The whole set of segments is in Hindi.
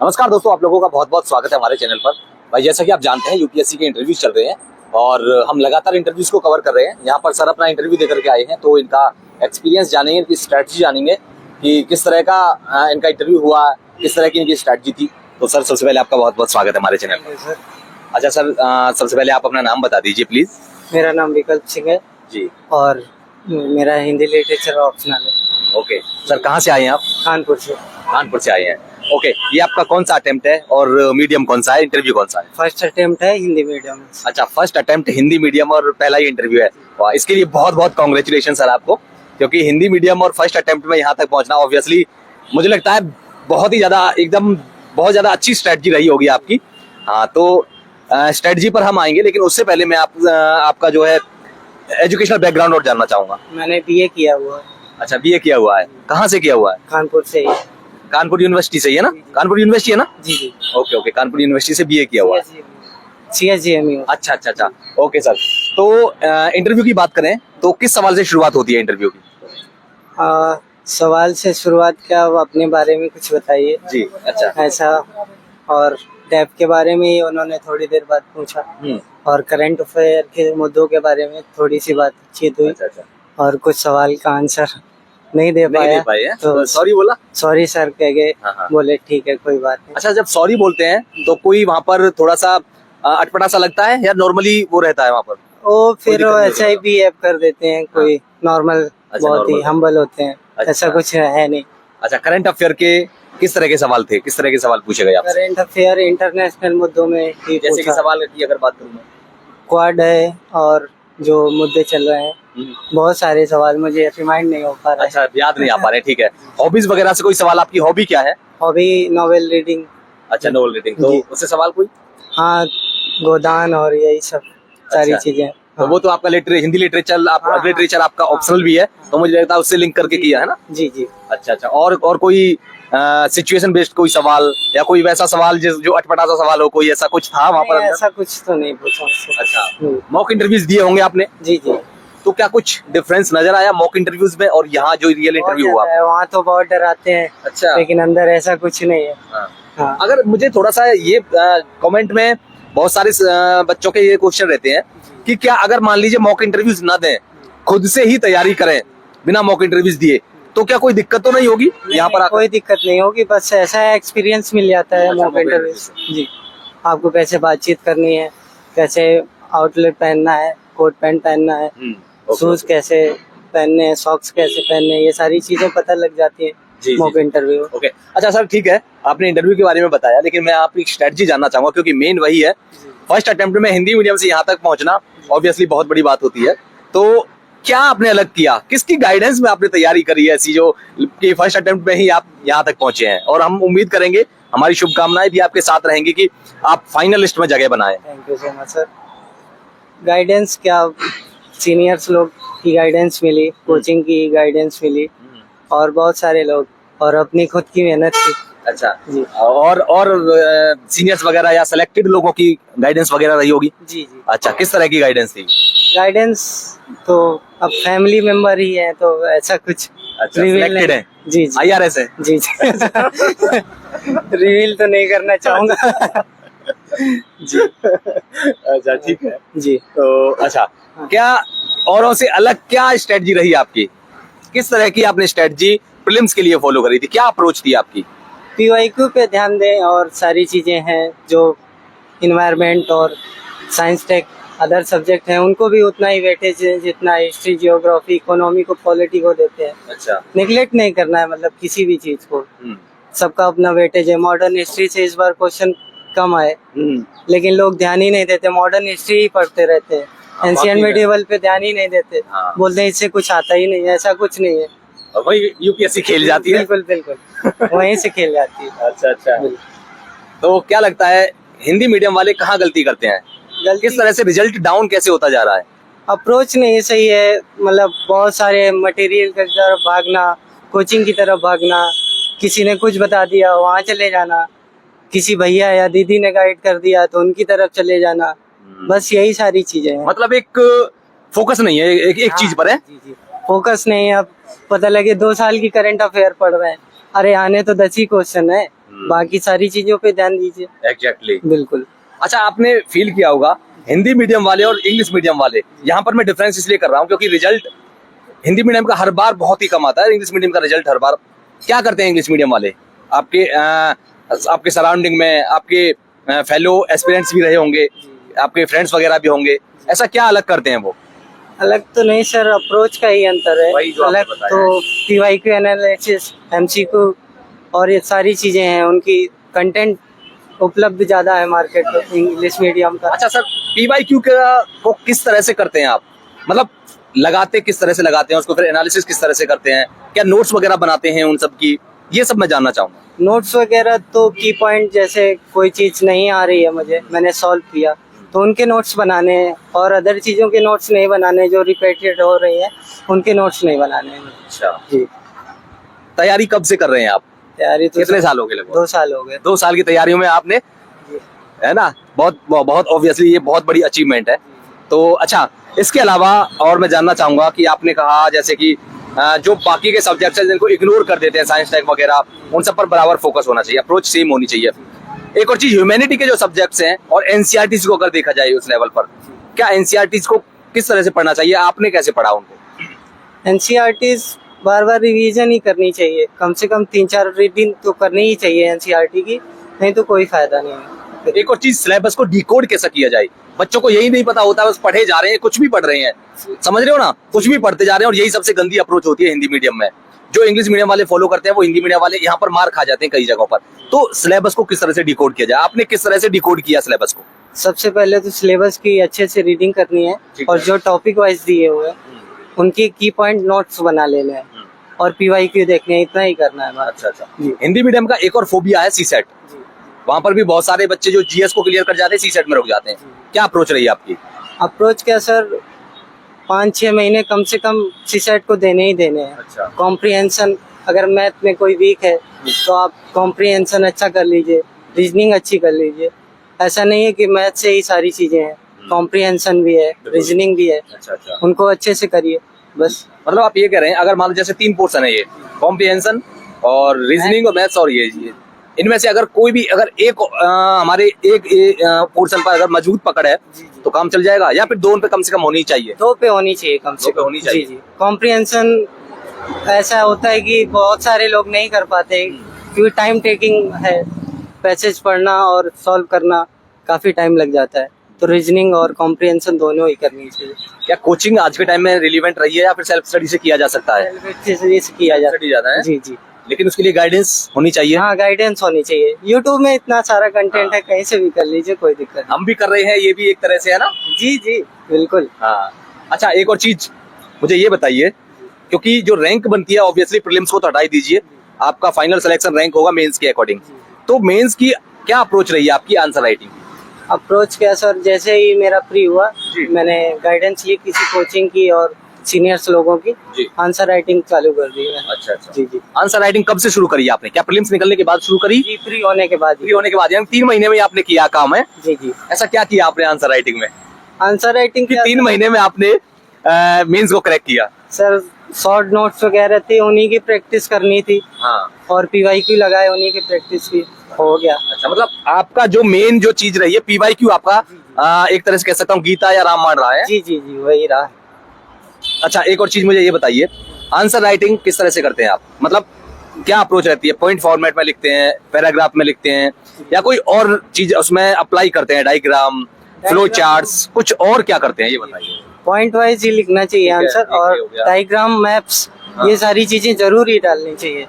नमस्कार दोस्तों, आप लोगों का बहुत बहुत स्वागत है हमारे चैनल पर। भाई जैसा कि आप जानते हैं यूपीएससी के इंटरव्यूज चल रहे हैं और हम लगातार इंटरव्यूज को कवर कर रहे हैं। यहाँ पर सर अपना इंटरव्यू देकर के आए हैं, तो इनका एक्सपीरियंस जानेंगे, इनकी स्ट्रैटेजी जानेंगे कि किस तरह का इनका इंटरव्यू हुआ, किस तरह की इनकी स्ट्रैटेजी थी। तो सर सबसे पहले आपका बहुत बहुत स्वागत है हमारे चैनल पर। अच्छा सर, सबसे पहले आप अपना नाम बता दीजिए प्लीज। मेरा नाम विकल्प सिंह है जी, और मेरा हिंदी लिटरेचर ऑप्शनल है। ओके सर, कहाँ से आए हैं आप? कानपुर से। कानपुर से आए हैं, ओके। ये आपका कौन सा अटेम्प्ट है और मीडियम कौन सा है, इंटरव्यू कौन सा है? फर्स्ट अटेम्प्ट है हिंदी मीडियम। अच्छा, फर्स्ट अटेम्प्ट हिंदी मीडियम और पहला ही इंटरव्यू है। वाह, इसके लिए बहुत बहुत कांग्रेचुलेशन सर आपको, क्योंकि हिंदी मीडियम और फर्स्ट अटेम्प्ट में यहाँ तक पहुँचना ऑब्वियसली मुझे लगता है बहुत ही ज्यादा बहुत ज्यादा अच्छी स्ट्रेटजी रही होगी आपकी। हाँ, तो स्ट्रेटजी पर हम आएंगे, लेकिन उससे पहले मैं आपका जो है एजुकेशनल बैकग्राउंड और जानना चाहूंगा। मैंने बीए किया हुआ है। अच्छा, बीए किया हुआ है, कहाँ से किया हुआ है? कानपुर से ही। कानपुर यूनिवर्सिटी से ही है ना? कानपुर यूनिवर्सिटी है ना? जी जी। ओके ओके, कानपुर यूनिवर्सिटी से बीए किया हुआ है। CSGMU। अच्छा अच्छा अच्छा, ओके सर। तो इंटरव्यू की बात करें तो किस सवाल से शुरुआत होती है इंटरव्यू की? सवाल से शुरुआत क्या, आप अपने बारे में कुछ बताइए। जी, अच्छा। ऐसा, और टैब के बारे में ही उन्होंने थोड़ी देर बाद पूछा और करंट अफेयर के मुद्दों के बारे में थोड़ी सी बातचीत हुई। अच्छा अच्छा। और कुछ सवाल का आंसर नहीं दे पाया तो सॉरी बोला? सॉरी सर कह गए। हाँ। बोले ठीक है, कोई बात नहीं। अच्छा, जब सॉरी बोलते हैं तो कोई वहाँ पर थोड़ा सा अटपटा सा लगता है या नॉर्मली वो रहता है वहाँ पर? वो फिर ऐसा ही बिहेव कर देते हैं, कोई नॉर्मल, अच्छा, बहुत ही normal। हम्बल होते हैं। अच्छा। ऐसा कुछ है नहीं। अच्छा, करंट अफेयर के किस तरह के सवाल थे, किस तरह के सवाल पूछे गए आपसे? करंट अफेयर इंटरनेशनल मुद्दों में ही जैसे कि पूछा। सवाल की अगर बात करूँ मैं, क्वाड है और जो मुद्दे चल रहे हैं, बहुत सारे सवाल मुझे रिमाइंड नहीं हो पा रहा है। अच्छा, याद नहीं आ पा रहे, ठीक है। हॉबीज वगैरह से कोई सवाल? आपकी हॉबी क्या है? Hobby novel reading. अच्छा, नॉवेल रीडिंग, तो जी। उससे सवाल कोई? हाँ, गोदान और यही सब सारी अच्छा। चीजें। तो वो तो आपका हिंदी लिटरेचर, हाँ। लिटरेचर आपका ऑप्शनल भी है, तो मुझे लगता है उससे लिंक करके किया है ना? जी जी। अच्छा अच्छा, और कोई सिचुएशन बेस्ड कोई सवाल या कोई वैसा सवाल जो अटपटा सा सवाल हो, कोई ऐसा कुछ था वहाँ पर? नहीं, ऐसा कुछ तो नहीं पूछा उससे। अच्छा, मॉक इंटरव्यूज दिए होंगे आपने? जी जी। तो क्या कुछ डिफरेंस नजर आया मॉक इंटरव्यूज में और यहाँ जो रियल इंटरव्यू हुआ? वहाँ तो बहुत डराते हैं। अच्छा। लेकिन अंदर ऐसा कुछ नहीं है। हाँ। अगर मुझे थोड़ा सा ये कमेंट में बहुत सारे बच्चों के ये क्वेश्चन रहते हैं कि क्या अगर मान लीजिए मॉक इंटरव्यूज ना दें, खुद से ही तैयारी करें बिना मॉक इंटरव्यूज दिए, तो क्या कोई दिक्कत तो नहीं होगी यहाँ पर? कोई दिक्कत नहीं होगी, बस ऐसा एक्सपीरियंस मिल जाता है मॉक इंटरव्यू से। जी, आपको कैसे बातचीत करनी है, कैसे आउटलेट पहनना है, कोट पैंट पहनना है, शूज कैसे पहनने हैं, सॉक्स कैसे पहनने हैं, ये सारी चीजें पता लग जाती है मॉक इंटरव्यू। ओके, अच्छा सर, ठीक है, आपने इंटरव्यू के बारे में बताया, लेकिन मैं आपकी स्ट्रेटजी जानना चाहूंगा, क्योंकि मेन वही है। फर्स्ट अटेम्प्ट में हिंदी मीडियम से यहाँ तक पहुंचना ऑब्वियसली बहुत बड़ी बात होती है, तो क्या आपने अलग किया, किसकी गाइडेंस में आपने तैयारी करी है ऐसी जो कि फर्स्ट अटेम्प्ट में ही आप यहाँ तक पहुंचे हैं? और हम उम्मीद करेंगे, हमारी शुभकामनाएं भी आपके साथ रहेंगी कि आप फाइनल लिस्ट में जगह बनाएं। Thank you so much sir. Guidance क्या, सीनियर्स लोग की गाइडेंस मिली, कोचिंग की गाइडेंस मिली और बहुत सारे लोग, और अपनी खुद की मेहनत की। अच्छा जी। और सीनियर्स वगैरह या सिलेक्टेड लोगों की गाइडेंस वगैरह रही होगी? जी जी। अच्छा, किस तरह की गाइडेंस थी? गाइडेंस तो अब फैमिली मेंबर ही है, तो ऐसा कुछ अच्छा, रिवील सिलेक्टेड है? जी जी। IRS है? जी जी। रिवील तो नहीं करना चाहूंगा। जी। अच्छा, ठीक है जी। तो अच्छा, क्या औरों से अलग क्या स्ट्रेटजी रही आपकी? किस तरह की आपने स्ट्रेटजी प्रीलिम्स के लिए फॉलो करी थी? क्या अप्रोच थी आपकी? PYQ पे ध्यान दें और सारी चीजें हैं जो इन्वायरमेंट और साइंस टेक अदर सब्जेक्ट हैं, उनको भी उतना ही वेटेज है जितना हिस्ट्री, जियोग्राफी, इकोनॉमी को, पॉलिटी को देते हैं। अच्छा। निगलेक्ट नहीं करना है, मतलब किसी भी चीज को, सबका अपना वेटेज है। मॉडर्न हिस्ट्री से इस बार क्वेश्चन कम आए, लेकिन लोग ध्यान ही नहीं देते, मॉडर्न हिस्ट्री ही पढ़ते रहते हैं, एंशिएंट मेडिवल पे ध्यान ही नहीं देते। बोलते हैं इससे कुछ आता ही नहीं है, ऐसा कुछ नहीं है। और वही यूपीएससी खेल जाती है। बिल्कुल बिल्कुल, वहीं से खेल जाती है। अच्छा अच्छा, तो क्या लगता है हिंदी मीडियम वाले कहाँ गलती करते हैं? किस तरह से रिजल्ट डाउन कैसे होता जा रहा है? अप्रोच नहीं सही है, मतलब बहुत सारे मटेरियल की तरफ भागना, कोचिंग की तरफ भागना, किसी ने कुछ बता दिया वहाँ चले जाना, किसी भैया या दीदी ने गाइड कर दिया तो उनकी तरफ चले जाना, बस यही सारी चीजें हैं। मतलब एक फोकस नहीं है, एक चीज पर है। जी जी, फोकस नहीं है। अब पता लगे 2 साल की करंट अफेयर पढ़ रहे हैं, अरे आने तो 10 ही क्वेश्चन है, बाकी सारी चीजों पे ध्यान दीजिए। एग्जैक्टली। बिल्कुल। अच्छा, आपने फील किया होगा हिंदी मीडियम वाले और इंग्लिश मीडियम वाले, यहाँ पर मैं डिफरेंस इसलिए कर रहा हूँ क्योंकि रिजल्ट हिंदी मीडियम का हर बार बहुत ही कम आता है, इंग्लिश मीडियम का रिजल्ट हर बार। क्या करते हैं इंग्लिश मीडियम वाले? आपके सराउंडिंग में आपके फेलो एस्पिरेंट्स भी रहे होंगे, आपके फ्रेंड्स वगैरह भी होंगे, ऐसा क्या अलग करते हैं वो? अलग तो नहीं सर, अप्रोच का ही अंतर है। वही जो आपने अलग बताया तो पीवाईक्यू एनालिसिस, एमसीक्यू और ये सारी चीजें हैं, उनकी कंटेंट उपलब्ध ज्यादा है मार्केट में इंग्लिश मीडियम का। अच्छा सर, पीवाईक्यू को किस तरह से करते हैं आप? मतलब लगाते किस तरह से लगाते हैं उसको, फिर एनालिसिस किस तरह से करते हैं, क्या नोट्स वगैरह बनाते हैं उन सब की? ये सब मैं जानना चाहूंगा। नोट्स वगैरह तो की पॉइंट, जैसे कोई चीज नहीं आ रही है मुझे, मैंने सॉल्व किया तो उनके नोट्स बनाने हैं, और अदर चीजों के नोट्स नहीं बनाने जो रिपीटेड हो रही है उनके नोट्स नहीं बनाने हैं। अच्छा जी। तैयारी कब से कर रहे हैं आप? तैयारी तो कितने साल हो गए? लगभग 2 साल हो गए। 2 साल की तैयारियों में आपने, है ना, बहुत ऑब्वियसली ये बहुत बड़ी अचीवमेंट है। तो अच्छा, इसके अलावा और मैं जानना चाहूंगा कि आपने कहा जैसे कि जो बाकी के सब्जेक्ट्स हैं जिनको इग्नोर कर देते हैं, साइंस टेक वगैरह, उन सब पर बराबर फोकस होना चाहिए, अप्रोच सेम होनी चाहिए। एक और चीज, ह्यूमैनिटी के जो सब्जेक्ट्स हैं और एनसीईआरटीज को अगर देखा जाए उस लेवल पर, क्या एनसीईआरटीज को किस तरह से पढ़ना चाहिए? आपने कैसे पढ़ा उनको? एनसीईआरटीज बार बार रिवीजन ही करनी चाहिए, कम से कम 3-4 रीडिंग तो करनी ही चाहिए एनसीईआरटी की, नहीं तो कोई फायदा नहीं है। एक और चीज, सिलेबस को डिकोड कैसे किया जाए? बच्चों को यही नहीं पता होता, बस पढ़े जा रहे हैं, कुछ भी पढ़ रहे हैं, समझ रहे हो ना, कुछ भी पढ़ते जा रहे हैं, और यही सबसे गंदी अप्रोच होती है हिंदी मीडियम में। जो इंग्लिश मीडियम वाले फॉलो करते हैं वो हिंदी मीडियम वाले यहाँ पर मार खा जाते हैं कई जगहों पर। तो सिलेबस को किस तरह से डिकोड किया जाए? आपने किस तरह से डिकोड किया सिलेबस को? सबसे पहले तो सिलेबस की अच्छे से रीडिंग करनी है, और जो टॉपिक वाइज दिए हुए हैं उनके की पॉइंट नोट्स बना लेने हैं, और पीवाईक्यू देखने हैं, इतना ही करना है। अच्छा। हिंदी मीडियम का एक और फोबिया है सीसेट। वहाँ पर भी बहुत सारे बच्चे जो जीएस को क्लियर कर जाते हैं सीसेट में रुक जाते हैं। क्या अप्रोच रही है आपकी? अप्रोच क्या सर, 5-6 महीने कम से कम सीसेट को देने ही देने हैं। अच्छा। कॉम्प्रिहेंशन, अगर मैथ में कोई वीक है तो आप कॉम्प्रिहेंशन अच्छा कर लीजिए, रीजनिंग अच्छी कर लीजिए। ऐसा नहीं है कि मैथ से ही सारी चीजें हैं, कॉम्प्रिहेंशन भी है, रीजनिंग भी है। अच्छा। उनको अच्छे से करिए बस। मतलब आप ये कह रहे हैं, अगर मान लो जैसे 3 पोर्शन है, ये कॉम्प्रिहेंशन और रीजनिंग और मैथ्स, और ये इनमें से अगर कोई भी, अगर एक हमारे एक पोर्शन पर अगर मजबूत पकड़ है तो काम चल जाएगा, या फिर 2 पे कम से कम होनी चाहिए? 2 पे होनी चाहिए कम से कम। होनी चाहिए। जी। कॉम्प्रिहेंशन ऐसा होता है कि बहुत सारे लोग नहीं कर पाते क्योंकि टाइम टेकिंग है, पैसेज पढ़ना और सॉल्व करना काफी टाइम लग जाता है, तो रीजनिंग और कॉम्प्रिहेंशन दोनों ही करनी चाहिए। क्या कोचिंग आज के टाइम में रिलीवेंट रही है, या फिर सेल्फ स्टडी से किया जा सकता है? किया जाता है। जी। लेकिन उसके लिए गाइडेंस होनी चाहिए। हाँ, गाइडेंस होनी चाहिए। यूट्यूब में इतना सारा कंटेंट है, कहीं से भी कर लीजिए, कोई दिक्कत नहीं। हम भी कर रहे हैं, ये भी एक तरह से है ना। जी बिल्कुल। हाँ। अच्छा, एक और चीज मुझे ये बताइए, क्योंकि जो रैंक बनती है ऑब्वियसली प्रीलिम्स को तो हटा ही दीजिए, आपका फाइनल सिलेक्शन रैंक होगा मेंस के अकॉर्डिंग। तो मेंस की क्या अप्रोच रही है आपकी आंसर राइटिंग? अप्रोच क्या सर, जैसे ही मेरा प्री हुआ मैंने गाइडेंस ली किसी कोचिंग की और सीनियर्स लोगों की, आंसर राइटिंग चालू कर दी है। अच्छा। जी। आंसर राइटिंग कब से शुरू करी आपने? क्या प्रीलिम्स निकलने के बाद शुरू करी? जी, फ्री होने के बाद। यानी 3 महीने में आपने किया काम है? जी। ऐसा क्या किया आपने आंसर राइटिंग में? आंसर राइटिंग कि 3 महीने में आपने मेंस को क्रैक किया? सर, शॉर्ट नोट्स वगैरह थी, उन्हीं की प्रैक्टिस करनी थी। हाँ। और पीवाईक्यू लगाए, उन्हीं की प्रैक्टिस की, हो गया। अच्छा, मतलब आपका जो मेन जो चीज रही है पीवाईक्यू आपका एक तरह से कह सकता हूँ गीता या रामबाण रहा है? जी वही रहा। अच्छा, एक और चीज मुझे ये बताइए, आंसर राइटिंग किस तरह से करते हैं आप? मतलब क्या अप्रोच रहती है? पॉइंट फॉर्मेट में लिखते हैं, पैराग्राफ में लिखते हैं, या कोई और चीज उसमें अप्लाई करते हैं, डायग्राम, फ्लो चार्ट्स, कुछ और क्या करते हैं ये बताइए? पॉइंट वाइज ही लिखना चाहिए आंसर, और डायग्राम, मैप्स, ये सारी चीजें जरूर ही डालनी चाहिए,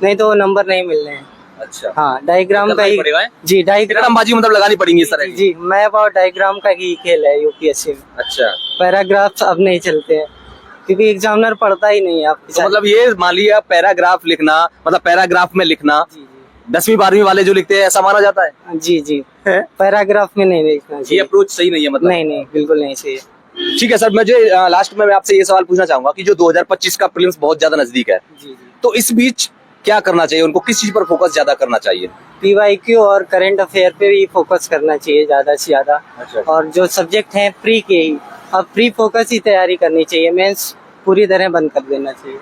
नहीं तो नंबर नहीं मिलने हैं। अच्छा। हाँ, डायग्राम का ही। जी, डायग्राम बाजी मतलब लगानी पड़ेगी इस तरह की। जी, मैप और डायग्राम का ही खेल है यूपीएससी में। अच्छा। पैराग्राफ्स अब नहीं चलते हैं क्योंकि एग्जामिनर पढ़ता ही नहीं है आपके साथ। तो मतलब ये मान लिया पैराग्राफ लिखना, मतलब पैराग्राफ में लिखना 10वीं 12वीं वाले जो लिखते हैं ऐसा माना जाता है? जी। पैराग्राफ में नहीं लिखना चाहिए। ये अप्रोच सही नहीं है मतलब? नहीं, बिल्कुल नहीं सही है। ठीक है सर, मुझे लास्ट में मैं आपसे ये सवाल पूछना चाहूंगा कि जो 2025 का प्रीलिम्स बहुत ज्यादा नजदीक है, तो इस बीच क्या करना चाहिए उनको? किस चीज पर फोकस ज्यादा करना चाहिए? पीवाईक्यू और करंट अफेयर पे भी फोकस करना चाहिए ज्यादा से ज्यादा। अच्छा। और जो सब्जेक्ट हैं प्री के ही, अब प्री फोकस ही तैयारी करनी चाहिए, मेंस पूरी तरह बंद कर देना चाहिए।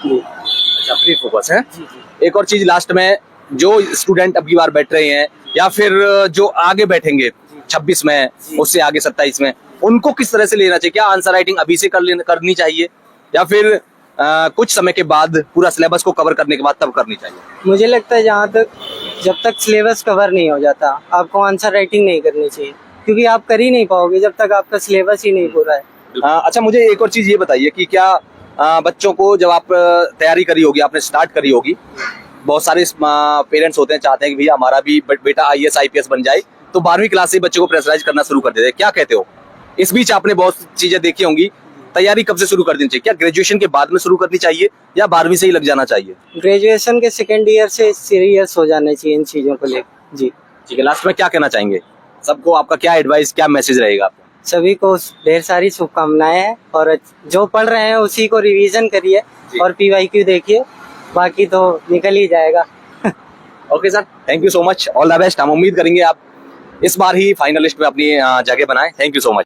जी। अच्छा, प्री फोकस है। जी। एक और चीज लास्ट में, जो स्टूडेंट अब की बार बैठ रहे हैं या फिर जो आगे बैठेंगे 26 में, उससे आगे 27 में, उनको किस तरह से लेना चाहिए? क्या आंसर राइटिंग अभी से करनी चाहिए या फिर कुछ समय के बाद पूरा सिलेबस को कवर करने के बाद तब करनी चाहिए? मुझे लगता है जब तक सिलेबस कवर नहीं हो जाता आपको आंसर राइटिंग नहीं करनी चाहिए, क्योंकि आप कर ही नहीं पाओगे जब तक आपका सिलेबस ही नहीं पूरा है। अच्छा, मुझे एक और चीज ये बताइए कि क्या बच्चों को जब आप तैयारी करी होगी, आपने स्टार्ट करी होगी, बहुत सारे पेरेंट्स होते हैं, चाहते हैं कि भैया हमारा भी बेटा IAS IPS बन जाए, तो 12वीं क्लास से बच्चों को प्रेशराइज करना शुरू कर देते हैं। क्या कहते हो? इस बीच आपने बहुत चीजें देखी होंगी, तैयारी कब से शुरू कर देनी चाहिए? क्या ग्रेजुएशन के बाद में शुरू करनी चाहिए या 12वीं से ही लग जाना चाहिए? ग्रेजुएशन के सेकेंड ईयर से सीरियस हो जाना चाहिए इन चीजों को लेकर। जी ठीक है, लास्ट में क्या कहना चाहेंगे सबको? आपका क्या एडवाइस, क्या मैसेज रहेगा आपका? सभी को ढेर सारी शुभकामनाएं हैं और जो पढ़ रहे हैं उसी को रिवीजन करिए और PYQ देखिए, बाकी तो निकल ही जाएगा। Okay sir, thank you so much, all the best. हम उम्मीद करेंगे आप इस बार ही फाइनलिस्ट में अपनी जगह बनाएं। Thank you so much.